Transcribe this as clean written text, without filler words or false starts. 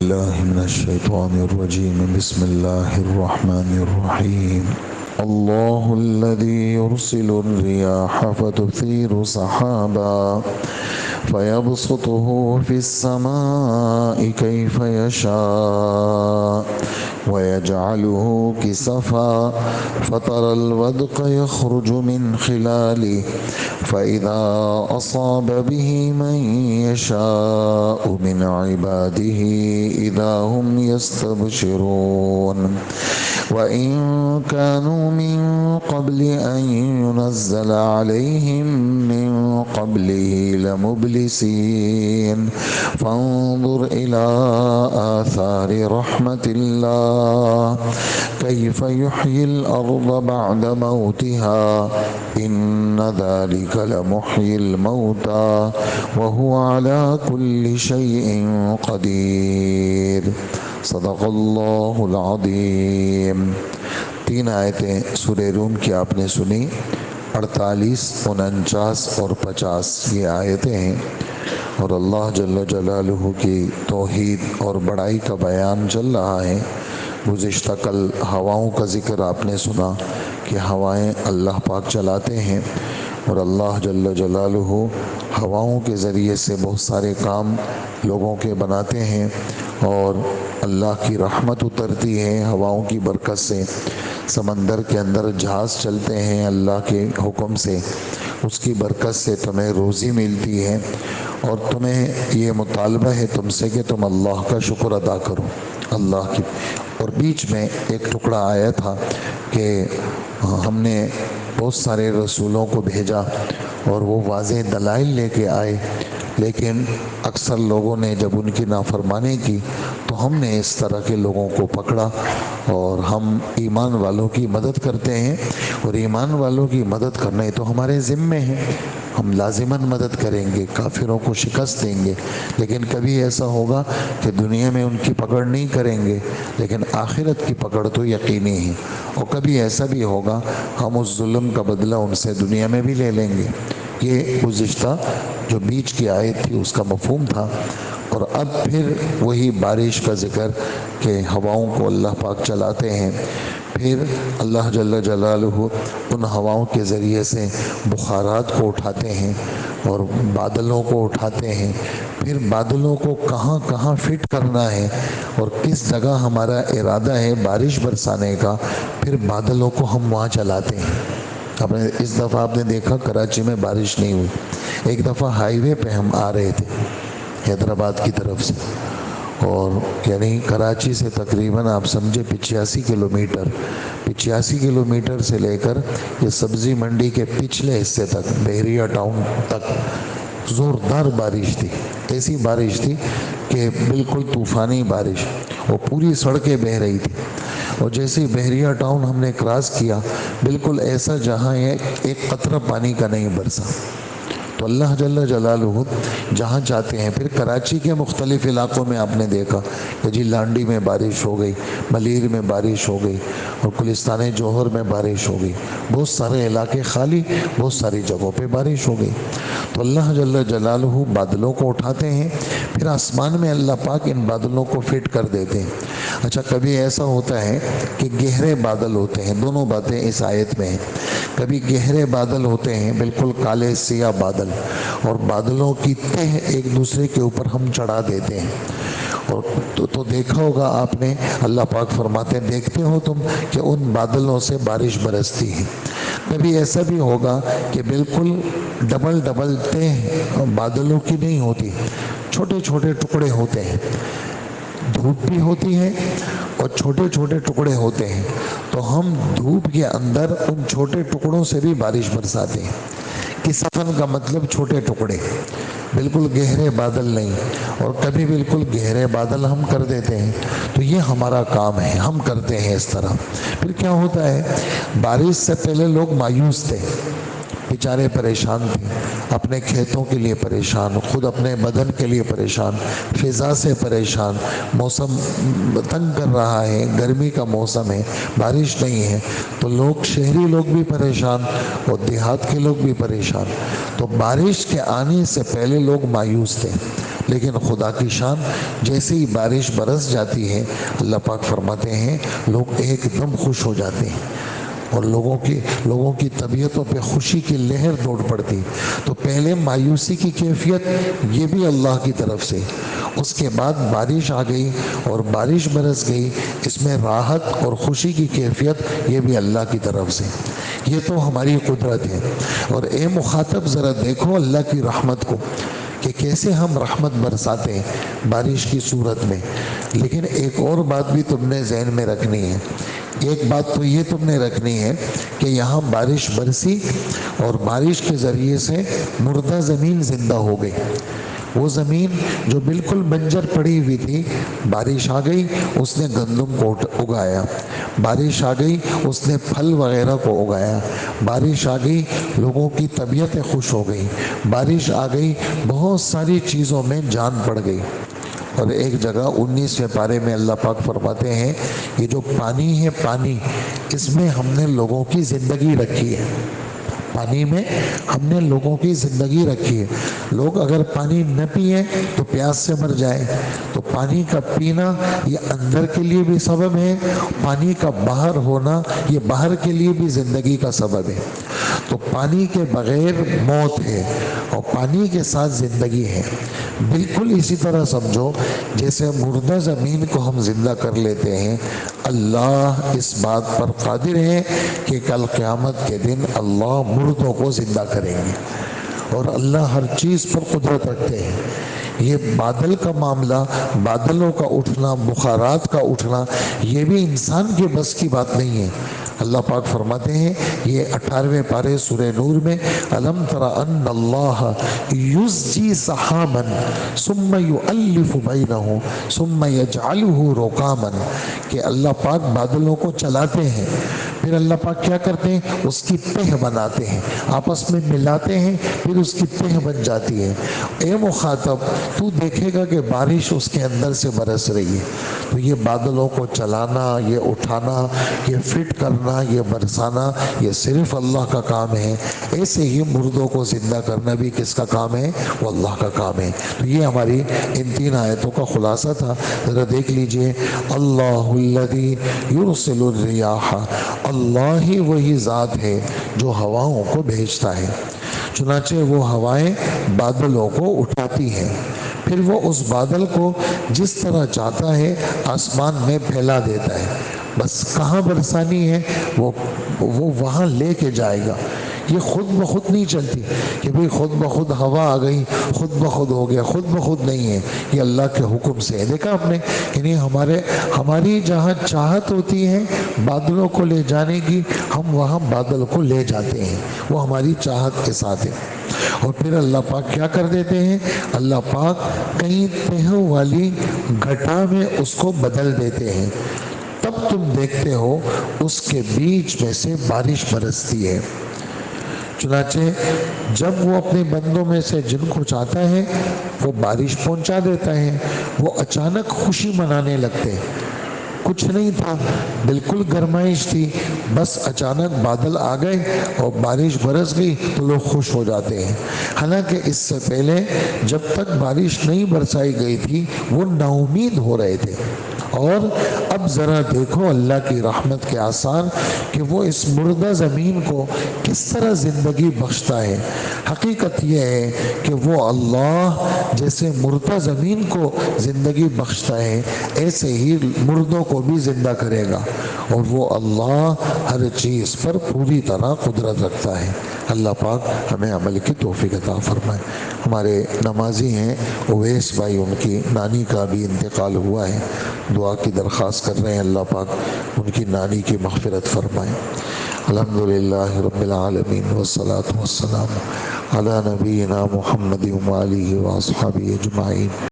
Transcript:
الله من الشيطان الرجيم. بسم الله الرحمن الرحيم. الله الذي يرسل الرياح فتثير سحابا فيبسطه في السماء كيف يشاء ويجعله كسفا فترى الودق يخرج من خلاله فإذا أصاب به من يشاء من عباده إذا هم يستبشرون وإن كانوا من قبل أن ينزل عليهم من قبله لمبلسين فانظر إلى آثار رحمة الله كيف يحيي الأرض بعد موتها إن ذلك لمحيي الموتى وهو على كل شيء قدير صدق اللہ العظیم. 3 آیتیں سورہ روم کی آپ نے سنی. 48, 49 اور 50 یہ آیتیں ہیں اور اللہ جل جلالہ کی توحید اور بڑائی کا بیان چل رہا ہے. گزشتہ کل ہواؤں کا ذکر آپ نے سنا کہ ہوائیں اللہ پاک چلاتے ہیں اور اللہ جل جلالہ ہواؤں کے ذریعے سے بہت سارے کام لوگوں کے بناتے ہیں اور اللہ کی رحمت اترتی ہے ہواؤں کی برکت سے. سمندر کے اندر جہاز چلتے ہیں اللہ کے حکم سے، اس کی برکت سے تمہیں روزی ملتی ہے اور تمہیں یہ مطالبہ ہے تم سے کہ تم اللہ کا شکر ادا کرو اللہ کی. اور بیچ میں ایک ٹکڑا آیا تھا کہ ہم نے بہت سارے رسولوں کو بھیجا اور وہ واضح دلائل لے کے آئے، لیکن اکثر لوگوں نے جب ان کی نافرمانی کی تو ہم نے اس طرح کے لوگوں کو پکڑا اور ہم ایمان والوں کی مدد کرتے ہیں اور ایمان والوں کی مدد کرنا تو ہمارے ذمے ہے. ہم لازماً مدد کریں گے، کافروں کو شکست دیں گے، لیکن کبھی ایسا ہوگا کہ دنیا میں ان کی پکڑ نہیں کریں گے لیکن آخرت کی پکڑ تو یقینی ہے. اور کبھی ایسا بھی ہوگا ہم اس ظلم کا بدلہ ان سے دنیا میں بھی لے لیں گے. یہ گزشتہ جو بیچ کی آیت تھی اس کا مفہوم تھا. اور اب پھر وہی بارش کا ذکر کہ ہواؤں کو اللہ پاک چلاتے ہیں، پھر اللہ جل جلالہ ان ہواؤں کے ذریعے سے بخارات کو اٹھاتے ہیں اور بادلوں کو اٹھاتے ہیں. پھر بادلوں کو کہاں کہاں فٹ کرنا ہے اور کس جگہ ہمارا ارادہ ہے بارش برسانے کا، پھر بادلوں کو ہم وہاں چلاتے ہیں. اس دفعہ آپ نے دیکھا کراچی میں بارش نہیں ہوئی. ایک دفعہ ہائی وے پہ ہم آ رہے تھے حیدرآباد کی طرف سے، اور یعنی کراچی سے تقریباً آپ سمجھے 85 کلومیٹر سے لے کر یہ سبزی منڈی کے پچھلے حصے تک بحریہ ٹاؤن تک زوردار بارش تھی. ایسی بارش تھی کہ بالکل طوفانی بارش، وہ پوری سڑکیں بہہ رہی تھی. اور جیسے بحریہ ٹاؤن ہم نے کراس کیا بالکل ایسا جہاں ایک قطرہ پانی کا نہیں برسا. تو اللہ جل جلالہ جہاں چاہتے ہیں. پھر کراچی کے مختلف علاقوں میں آپ نے دیکھا کہ جی لانڈی میں بارش ہو گئی، ملیر میں بارش ہو گئی اور گلستان جوہر میں بارش ہو گئی. بہت سارے علاقے خالی، بہت ساری جگہوں پہ بارش ہو گئی. تو اللہ جل جلالہ بادلوں کو اٹھاتے ہیں، پھر آسمان میں اللہ پاک ان بادلوں کو فٹ کر دیتے ہیں. اچھا کبھی ایسا ہوتا ہے کہ گہرے بادل ہوتے ہیں، دونوں باتیں اس آیت میں ہیں. کبھی گہرے بادل ہوتے ہیں بالکل کالے سیاہ بادل، اور بادلوں کی تہ ایک دوسرے کے اوپر ہم چڑھا دیتے ہیں. اور تو دیکھا ہوگا آپ نے اللہ پاک فرماتے ہیں دیکھتے ہو تم کہ ان بادلوں سے بارش برستی ہے. کبھی ایسا بھی ہوگا کہ بالکل ڈبل تہ بادلوں کی نہیں ہوتی، چھوٹے چھوٹے ٹکڑے ہوتے ہیں. دھوپ بھی ہوتی ہے اور چھوٹے چھوٹے ٹکڑے ہوتے ہیں. تو ہم دھوپ کے اندر ان چھوٹے ٹکڑوں سے بھی بارش برساتے ہیں. کسفن کا مطلب چھوٹے ٹکڑے، بالکل گہرے بادل نہیں. اور کبھی بالکل گہرے بادل ہم کر دیتے ہیں. تو یہ ہمارا کام ہے، ہم کرتے ہیں اس طرح. پھر کیا ہوتا ہے، بارش سے پہلے لوگ مایوس تھے، بیچارے پریشان تھے، اپنے کھیتوں کے لیے پریشان، خود اپنے بدن کے لیے پریشان، فضا سے پریشان. موسم تنگ کر رہا ہے، گرمی کا موسم ہے، بارش نہیں ہے. تو لوگ، شہری لوگ بھی پریشان اور دیہات کے لوگ بھی پریشان. تو بارش کے آنے سے پہلے لوگ مایوس تھے. لیکن خدا کی شان، جیسے ہی بارش برس جاتی ہے اللہ پاک فرماتے ہیں لوگ ایک دم خوش ہو جاتے ہیں اور لوگوں کی طبیعتوں پہ خوشی کی لہر دوڑ پڑتی. تو پہلے مایوسی کی کیفیت یہ بھی اللہ کی طرف سے، اس کے بعد بارش آ گئی اور بارش برس گئی، اس میں راحت اور خوشی کی کیفیت یہ بھی اللہ کی طرف سے. یہ تو ہماری قدرت ہے. اور اے مخاطب ذرا دیکھو اللہ کی رحمت کو کہ کیسے ہم رحمت برساتے ہیں بارش کی صورت میں. لیکن ایک اور بات بھی تم نے ذہن میں رکھنی ہے. ایک بات تو یہ تم نے رکھنی ہے کہ یہاں بارش برسی اور بارش کے ذریعے سے مردہ زمین زندہ ہو گئی. وہ زمین جو بالکل بنجر پڑی ہوئی تھی، بارش آ گئی اس نے گندم کو اگایا، بارش آ گئی اس نے پھل وغیرہ کو اگایا، بارش آ گئی لوگوں کی طبیعتیں خوش ہو گئی، بارش آ گئی بہت ساری چیزوں میں جان پڑ گئی. اور ایک جگہ 19ویں پارے میں اللہ پاک فرماتے ہیں یہ جو پانی ہے، پانی اس میں ہم نے لوگوں کی زندگی رکھی ہے. پانی میں ہم نے لوگوں کی زندگی رکھی ہے. لوگ اگر پانی نہ پئیں تو پیاس سے مر جائیں. تو پانی کا پینا یہ اندر کے لیے بھی سبب ہے، پانی کا باہر ہونا یہ باہر کے لیے بھی زندگی کا سبب ہے. تو پانی کے بغیر موت ہے اور پانی کے ساتھ زندگی ہے. بالکل اسی طرح سمجھو جیسے مردہ زمین کو ہم زندہ کر لیتے ہیں، اللہ اس بات پر قادر ہے کہ کل قیامت کے دن اللہ مردوں کو زندہ کریں گے. اور اللہ ہر چیز پر قدرت رکھتے ہیں. یہ بادل کا معاملہ، بادلوں کا اٹھنا، بخارات کا اٹھنا، یہ بھی انسان کے بس کی بات نہیں ہے. اللہ پاک فرماتے ہیں یہ 18ویں پارے سورہ نور میں الم تر ان اللہ یزجی سحابا ثم یؤلف بینہ ثم یجعلہ رکاما، کہ اللہ پاک بادلوں کو چلاتے ہیں، پھر اللہ پاک کیا کرتے ہیں اس کی تہ بناتے ہیں، آپس میں ملاتے ہیں، پھر اس کی تہ بن جاتی ہے. اے مخاطب تو دیکھے گا کہ بارش اس کے اندر سے برس رہی ہے. تو یہ بادلوں کو چلانا، یہ اٹھانا، یہ فٹ کرنا، یہ برسانا یہ صرف اللہ کا کام ہے. ایسے ہی مردوں کو زندہ کرنا بھی کس کا کام ہے؟ وہ اللہ کا کام ہے. تو یہ ہماری ان 3 آیتوں کا خلاصہ تھا. ذرا دیکھ لیجئے، اللہ الذی یرسل الریاح، اللہ ہی وہی ذات ہے جو ہواؤں کو بھیجتا ہے. چنانچہ وہ ہوائیں بادلوں کو اٹھاتی ہیں، پھر وہ اس بادل کو جس طرح چاہتا ہے آسمان میں پھیلا دیتا ہے. بس کہاں برسانی ہے وہ وہاں لے کے جائے گا. یہ خود بخود نہیں چلتی کہ بھئی خود بخود ہوا آ گئی خود بخود ہو گیا، خود بخود نہیں ہے، یہ اللہ کے حکم سے ہے. دیکھا آپ نے، یعنی ہماری جہاں چاہت ہوتی ہے بادلوں کو لے جانے کی، ہم وہاں بادل کو لے جاتے ہیں، وہ ہماری چاہت کے ساتھ ہے. اور پھر اللہ پاک کیا کر دیتے ہیں، اللہ پاک کئی تہوں والی گھٹا میں اس کو بدل دیتے ہیں. تب تم دیکھتے ہو اس کے بیچ میں سے بارش برستی ہے. چنانچہ جب وہ اپنے بندوں میں سے جن کو چاہتا ہے وہ بارش پہنچا دیتا ہے، وہ اچانک خوشی منانے لگتے ہیں. کچھ نہیں تھا، بالکل گرمائش تھی، بس اچانک بادل آ گئے اور بارش برس گئی تو لوگ خوش ہو جاتے ہیں. حالانکہ اس سے پہلے جب تک بارش نہیں برسائی گئی تھی وہ نا امید ہو رہے تھے. اور اب ذرا دیکھو اللہ کی رحمت کے آثار کہ وہ اس مردہ زمین کو کس طرح زندگی بخشتا ہے. حقیقت یہ ہے کہ وہ اللہ جیسے مردہ زمین کو زندگی بخشتا ہے ایسے ہی مردوں کو بھی زندہ کرے گا. اور وہ اللہ ہر چیز پر پوری طرح قدرت رکھتا ہے. اللہ پاک ہمیں عمل کی توفیق عطا فرمائے. ہمارے نمازی ہیں اویس بھائی، ان کی نانی کا بھی انتقال ہوا ہے، دعا کی درخواست کر رہے ہیں اللہ پاک ان کی نانی کی مغفرت فرمائے. الحمدللہ رب العالمین والصلاة والسلام علی نبینا محمد و آلہ و اصحابہ اجمعین.